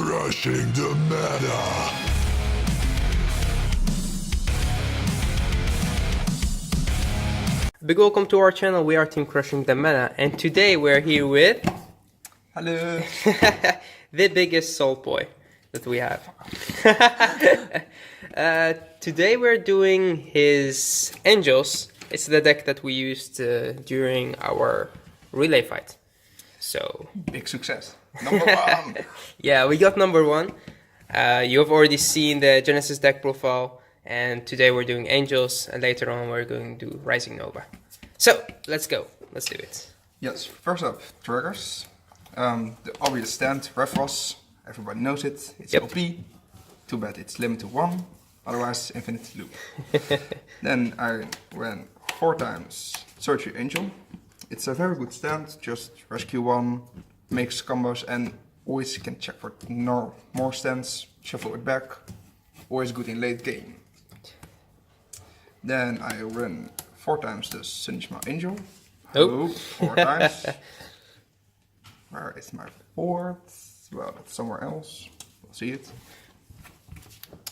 Crushing the meta. Big welcome to our channel. We are Team Crushing the Meta, and today we're here with Hello. the biggest SaltBoy that we have. Today we're doing his Angels. It's the deck that we used during our relay fight. So Big success. Number one. yeah, we got number one. You have already seen the Genesis deck profile, and today we're doing Angels, and later on we're going to do Rising Nova. So let's go. Let's do it. Yes, first up, triggers. The obvious stand, Refrost. Everybody knows it. It's Yep. OP. Too bad it's limited to one. Otherwise, infinite loop. Then I ran 4 times Surgery Angel. It's a very good stand. Just rescue one, makes combos, and always can check for more stands. Shuffle it back. Always good in late game. Then I ran 4 times the Sunishma Angel. Oh. 4 times. Where is my board? Well, that's somewhere else. We'll see it.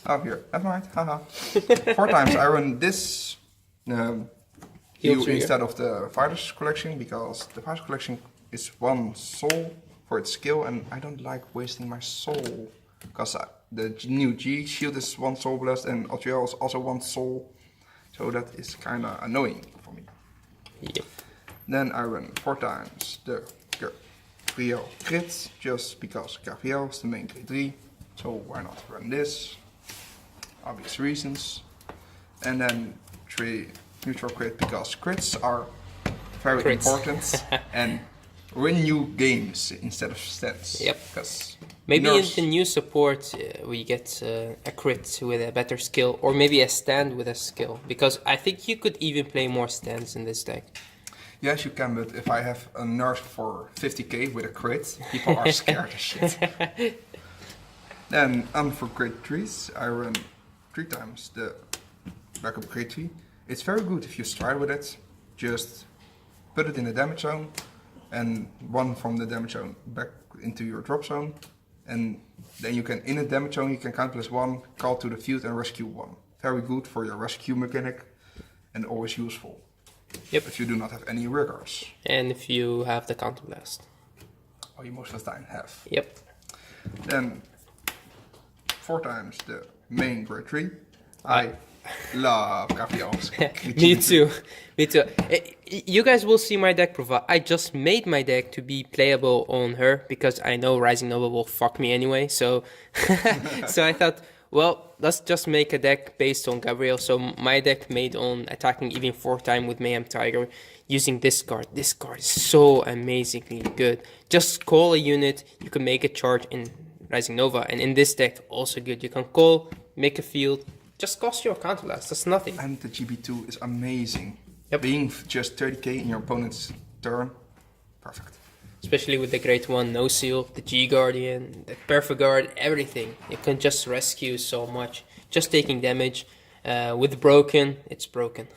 Oh, here. Never mind. Haha. 4 times I run this heal trigger. instead of the Fighters collection, because the Fighters collection is 1 soul for its skill, and I don't like wasting my soul. Because the new G shield is 1 soul blast, and Otriel is also 1 soul. So that is kinda annoying for me. Yep. Then I run 4 times the Gabrielle crit, just because Gabrielle is the main grade 3. So why not run this? Obvious reasons. And then 3 neutral crit, because crits are very Crits. important and win you games instead of stats. Yep. Because Maybe in nerfs- the new support we get a crit with a better skill, or maybe a stand with a skill, because I think you could even play more stands in this deck. Yes, you can, but if I have a nerf for 50k with a crit, people are scared as shit. Then, for grade 3s, I run 3 times the backup grade 3. It's very good if you stride with it. Just put it in the damage zone, and 1 from the damage zone back into your drop zone. And then you can, in the damage zone, you can count +1, call to the field and rescue 1. Very good for your rescue mechanic, and always useful. Yep. If you do not have any riggers. And if you have the counter blast. Or you most of the time have. Yep. Then 4 times the main grade 3. I love Gabrielle's. Me too. Me too. You guys will see my deck profile. I just made my deck to be playable on her because I know Rising Nova will fuck me anyway. So, so I thought, well, let's just make a deck based on Gabrielle. So my deck made on attacking even 4 times with Mayhem Tiger using this card. This card is so amazingly good. Just call a unit, you can make a charge in Rising Nova, and in this deck also good. You can call, make a field, just cost your counter blast. That's nothing. And the GB2 is amazing. Yep. Being just 30k in your opponent's turn, perfect. Especially with the Great One, No Seal, the G Guardian, the Perfect Guard, everything. You can just rescue so much. Just taking damage. With Broken, it's broken.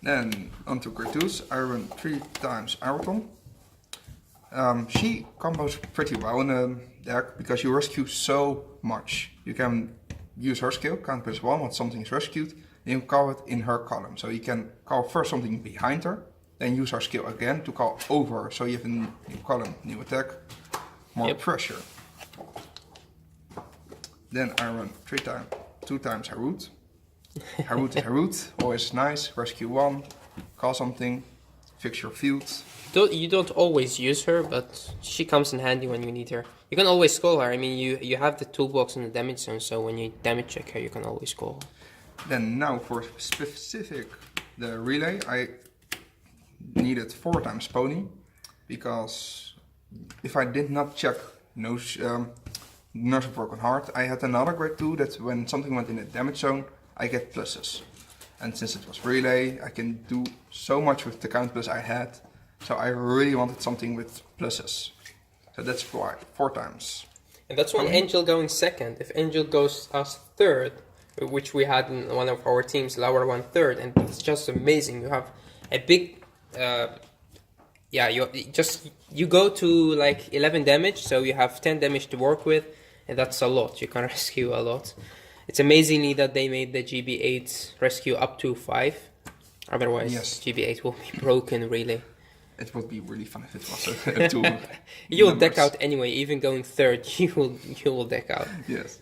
Then onto grade 2s, I run 3 times Araton. She combos pretty well in the deck because you rescue so much. You can use her skill, count +1 when something is rescued, and you call it in her column. So you can call first something behind her, then use her skill again to call over her. So you have a new column, new attack, more Yep. pressure. Then I run 2 times Harut. Harut is Harut, always nice, rescue 1, call something, fix your field. You don't always use her, but she comes in handy when you need her. You can always call her. I mean, you have the toolbox in the damage zone, so when you damage check her, you can always call her. Then now for specific the relay, I needed 4 times Pony, because if I did not check Nurse of Broken Heart, I had another grade 2 that when something went in the damage zone, I get pluses. And since it was relay, I can do so much with the count plus I had, so I really wanted something with pluses. So that's why 4 times. And that's when Angel going second. If Angel goes as third, which we had in one of our teams, Laura won third, and it's just amazing. You have a big yeah, you go to like 11 damage, so you have 10 damage to work with, and that's a lot. You can rescue a lot. It's amazingly that they made the GB8 rescue up to 5. Otherwise, Yes. GB8 will be broken, really. It would be really fun if it was a two You'll deck numbers. out anyway, even going third, you will deck out. Yes.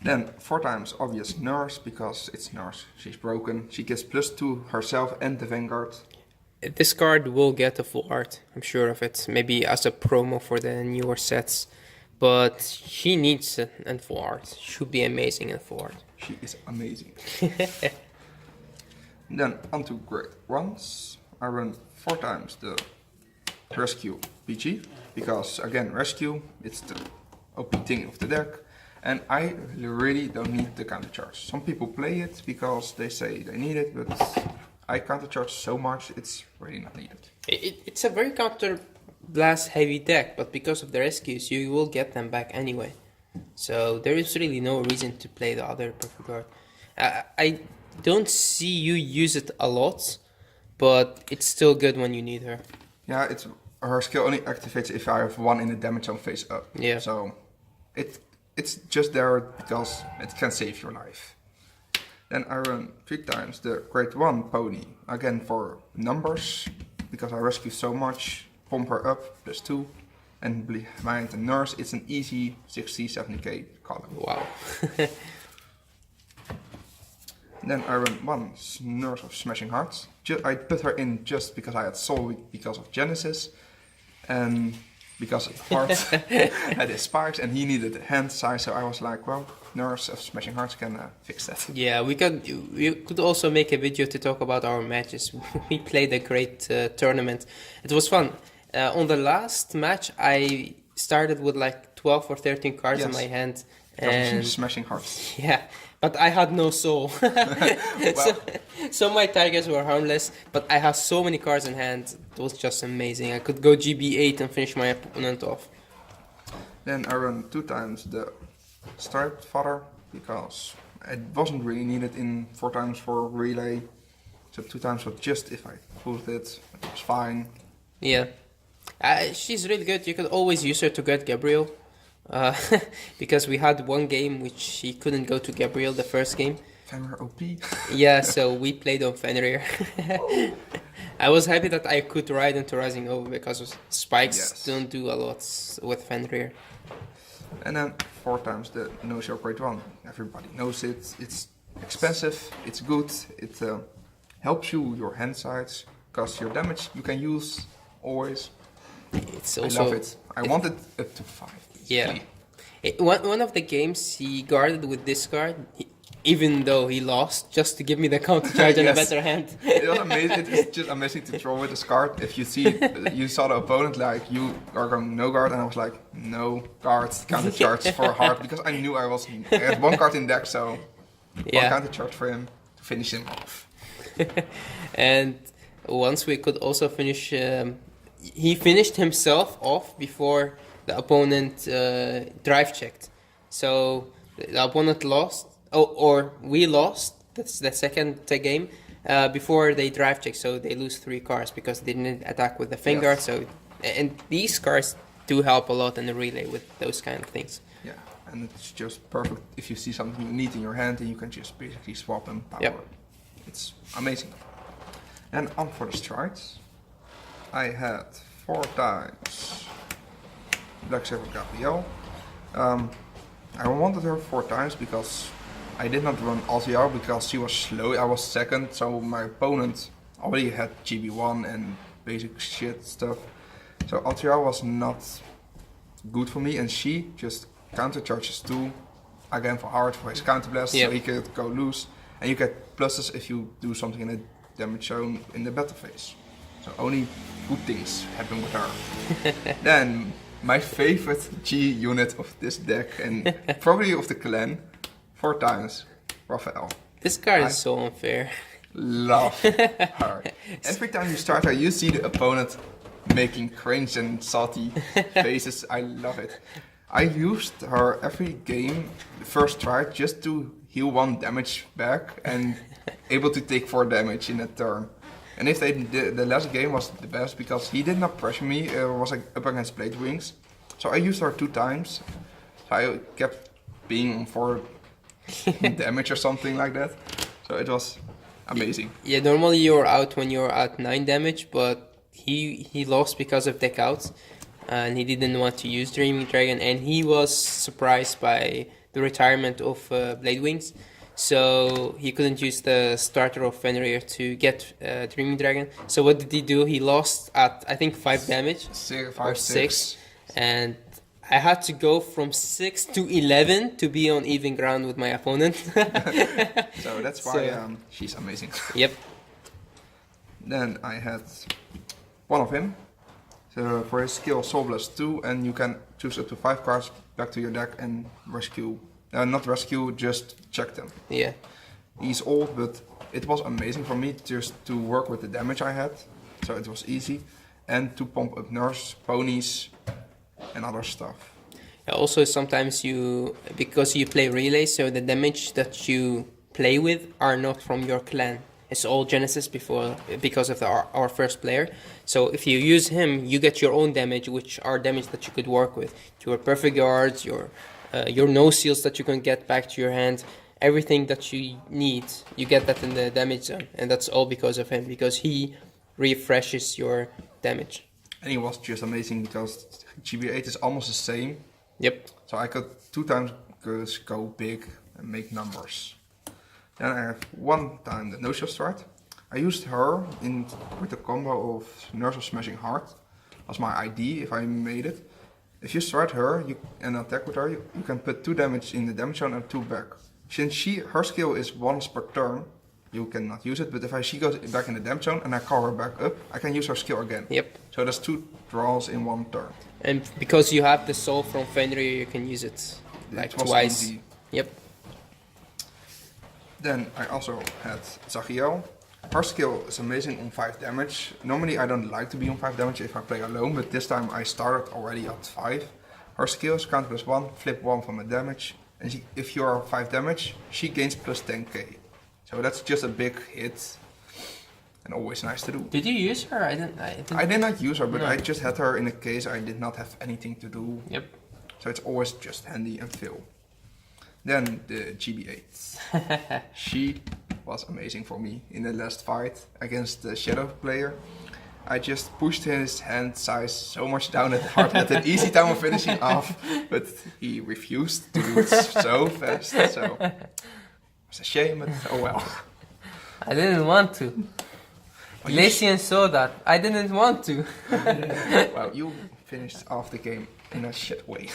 Then 4 times obvious nurse, because it's nurse. She's broken. She gets +2 herself and the Vanguard. This card will get a full art, I'm sure of it. Maybe as a promo for the newer sets. But she needs a full art. Should be amazing in full art. She is amazing. Then onto grade 1s. I run 4 times the rescue PG, because again, rescue, it's the OP thing of the deck. And I really don't need the counter charge. Some people play it because they say they need it, but I counter charge so much, it's really not needed. It's a very counter blast heavy deck, but because of the rescues, you will get them back anyway. So there is really no reason to play the other perfect guard. I don't see you use it a lot, but it's still good when you need her. Yeah, her skill only activates if I have 1 in the damage zone face up. Yeah. So it's just there because it can save your life. Then I run 3 times the grade 1 pony, again for numbers, because I rescue so much, pump her up, +2, and behind the nurse, it's an easy 60, 70k column. Wow. Then I run 1 nurse of Smashing Hearts. I put her in just because I had Soul Week because of Genesis, and because Heart had his spikes and he needed a hand size, so I was like, well, nurse of Smashing Hearts can fix that. Yeah, we could also make a video to talk about our matches. We played a great tournament. It was fun. On the last match, I started with like 12 or 13 cards in Yes. my hand. Because And of Smashing Hearts. yeah, but I had no soul. So my tigers were harmless, but I had so many cards in hand. It was just amazing. I could go GB8 and finish my opponent off. Then I run 2 times the Striped Father, because it wasn't really needed in 4 times for relay. So 2 times was just if I pulled it was fine. Yeah, she's really good. You could always use her to get Gabrielle. Because we had one game which she couldn't go to Gabrielle the first game. Fenrir OP. Yeah, so we played on Fenrir. I was happy that I could ride into Rising Over because spikes Yes. don't do a lot with Fenrir. And then 4 times the No Show Grade 1. Everybody knows it. It's expensive, it's good, it helps you your hand size, because your damage you can use always. It's I also love it. I want it up to 5. yeah. One of the games he guarded with this card, even though he lost, just to give me the counter charge and a Yes. better hand. It was amazing. It's just amazing to draw with this card. If you see, you saw the opponent like you are going no guard, and I was like no guard, counter charge for heart, because I knew I had 1 card in deck, so 1 Yeah. counter charge for him to finish him off. And once we could also finish, he finished himself off before the opponent drive checked. So the opponent lost, or we lost. That's the second game before they drive check. So they lose 3 cards because they didn't attack with the Vanguard. Yes. So and these cards do help a lot in the relay with those kind of things. Yeah, and it's just perfect if you see something you need in your hand, and you can just basically swap and power. Yep. It's amazing. And on for the strides, I had 4 times Black Silver Gabrielle. I wanted her 4 times because I did not run LTR because she was slow. I was second, so my opponent already had GB1 and basic shit stuff. So LTR was not good for me, and she just counter charges 2 again for hard for his counter blast, Yep. so he could go loose, and you get pluses if you do something in the damage zone in the battle phase. So only good things happen with her. Then my favorite G unit of this deck, and probably of the clan, 4 times, Raphael. This card I- is so unfair. Love her. Every time you start her, you see the opponent making cringe and salty faces. I love it. I used her every game, the first try, just to heal 1 damage back and able to take 4 damage in a turn. And if they did, the last game was the best because he did not pressure me. It was like up against Blade Wings, so I used her 2 times. So I kept being on 4 damage or something like that. So it was amazing. Yeah, normally you're out when you're at 9 damage, but he lost because of deck outs, and he didn't want to use Dreaming Dragon, and he was surprised by the retirement of Blade Wings, so he couldn't use the starter of Fenrir to get Dreaming Dragon. So what did he do? He lost at I think 5 damage or 6, and I had to go from 6 to 11 to be on even ground with my opponent. So that's why she's amazing. Yep. Then I had one of him. So for his skill Soul Blast 2, and you can choose up to 5 cards back to your deck and rescue. Not rescue, just check them. Yeah. He's old, but it was amazing for me just to work with the damage I had. So it was easy. And to pump up nurse, ponies, and other stuff. Yeah, also sometimes because you play relay, so the damage that you play with are not from your clan. It's all Genesis because of our first player. So if you use him, you get your own damage, which are damage that you could work with. Your perfect guards, your no seals that you can get back to your hand, everything that you need, you get that in the damage zone, and that's all because of him, because he refreshes your damage. And he was just amazing because GB8 is almost the same. Yep. So I could 2 times go big and make numbers. Then I have 1 time the no-show strat. I used her with the combo of Nurse of Smashing Heart as my ID if I made it. If you strat her and attack with her, you can put 2 damage in the damage zone and 2 back. Since her skill is once per turn, you cannot use it, but if she goes back in the damage zone and I call her back up, I can use her skill again. Yep. So there's 2 draws in 1 turn. And because you have the soul from Fenrir, you can use it like twice. Easy. Yep. Then I also had Gabrielle. Her skill is amazing on 5 damage. Normally I don't like to be on 5 damage if I play alone, but this time I started already at 5. Her skill is count +1, flip 1 from a damage, and if you are 5 damage, she gains plus 10k. So that's just a big hit, and always nice to do. Did you use her? I did not use her, but No. I just had her in a case I did not have anything to do. Yep. So it's always just handy and fill. Then the GB8. She was amazing for me in the last fight against the Shadow player. I just pushed his hand size so much down at heart at an easy time of finishing off, but he refused to do it so fast. So it's a shame, but oh well. I didn't want to. Glaceon saw that. I didn't want to. Well, you finished off the game in a shit way.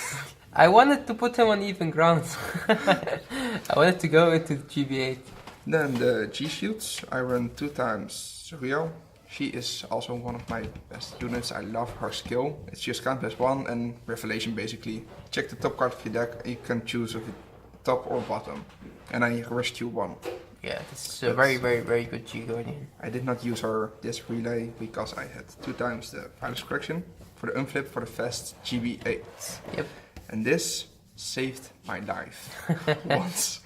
I wanted to put him on even ground. I wanted to go into GB8. Then the G-Shields, I run 2 times Gabrielle. She is also one of my best units. I love her skill. It's just count +1 and Revelation basically. Check the top card of your deck. You can choose if it's top or bottom. And I rescue 1. Yeah, this is a very, very, very good G-Guardian. I did not use her this relay because I had 2 times the Virus Correction for the unflip for the fast GB8. Yep. And this saved my life once.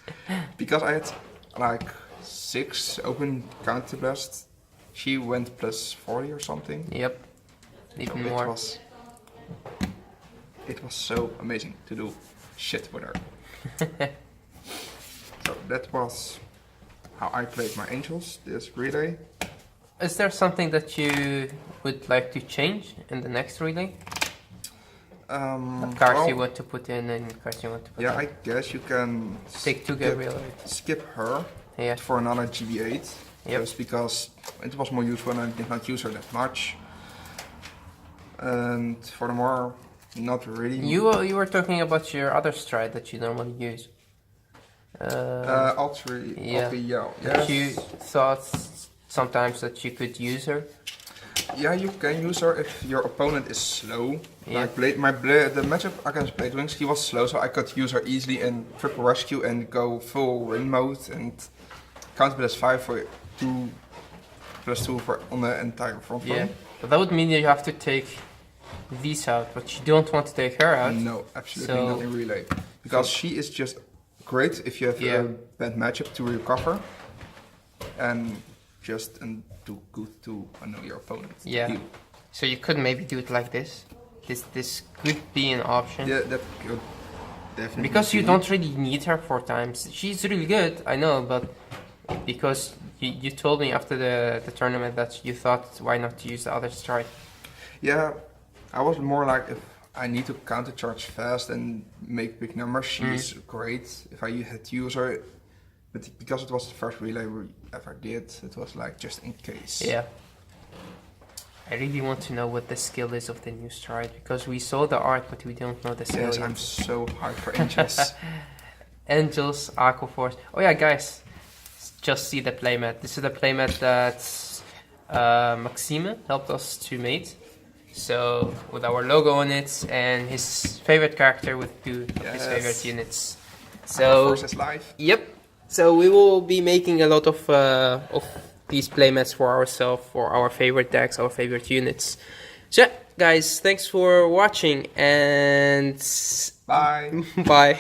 Because I had like 6 open counter blast. She went +40 or something. Yep. Even more. It was so amazing to do shit with her. So that was how I played my angels, this relay. Is there something that you would like to change in the next relay? Cards you want to put in and cards you want to put in? Yeah, I guess you can Take 2 Gabrielle. skip her Yeah. for another GB8. Yep. Just because it was more useful and I did not use her that much. And furthermore, not really. You were talking about your other stride that you normally use. All 3. Yeah. Yes. That you thought sometimes that you could use her. Yeah, you can use her if your opponent is slow. Yeah. Like the matchup against Blade Wings, he was slow, so I could use her easily and triple rescue and go full win mode and count +5 for 2 +2 for on the entire front Yeah. line. But that would mean that you have to take these out, but you don't want to take her out. No, absolutely So- not in relay. Because she is just great if you have Yeah. a bad matchup to recover. And just too good to annoy your opponent. Yeah. Heal. So you could maybe do it like this. This could be an option. Yeah, that could definitely. Because you be. don't really need her 4 times. She's really good, I know, but because you told me after the tournament that you thought why not to use the other strike. Yeah, I was more like if I need to counter charge fast and make big numbers, she's great. If I had to use her, but because it was the first relay we ever did, it was like just in case. Yeah. I really want to know what the skill is of the new stride because we saw the art but we don't know the skill Yes, yet. I'm so hyped for Angels. Angels, Aqua Force. Oh yeah, guys, just see the playmat. This is the playmat that Maxime helped us to make. So with our logo on it and his favorite character with 2 of his favorite units. So Force is live. yep. So we will be making a lot of these playmats for ourselves, for our favorite decks, our favorite units. So guys, thanks for watching and Bye. bye.